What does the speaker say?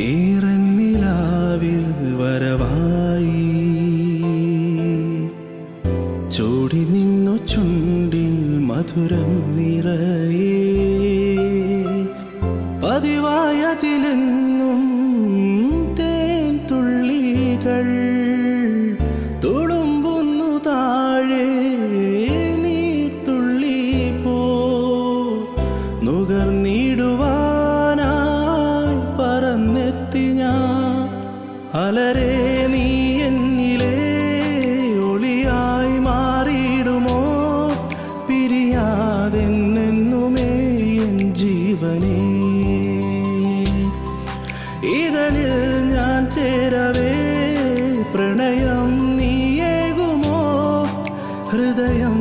ഈറന്നിലാവിൽ വരവായി ചൂടി നിന്നു ചുണ്ടിൽ മധുരം നിറയേ പതിവായതിലെന്നും തേൻ തുള്ളികൾ തുളുമ്പുന്നു താഴെ നീർത്തുള്ളി പോ നുകർന്നിടുവാനായി പറന്നെത്തി ഞാൻ അലരേ നീ എന്നിലെ ഒളിയായി മാറിയിടുമോ പിരിയാതെന്നെന്നുമേ എൻ ജീവനേ ഇതളിൽ ഞാൻ ചേരവേ പ്രണയം നീയേകുമോ ഹൃദയം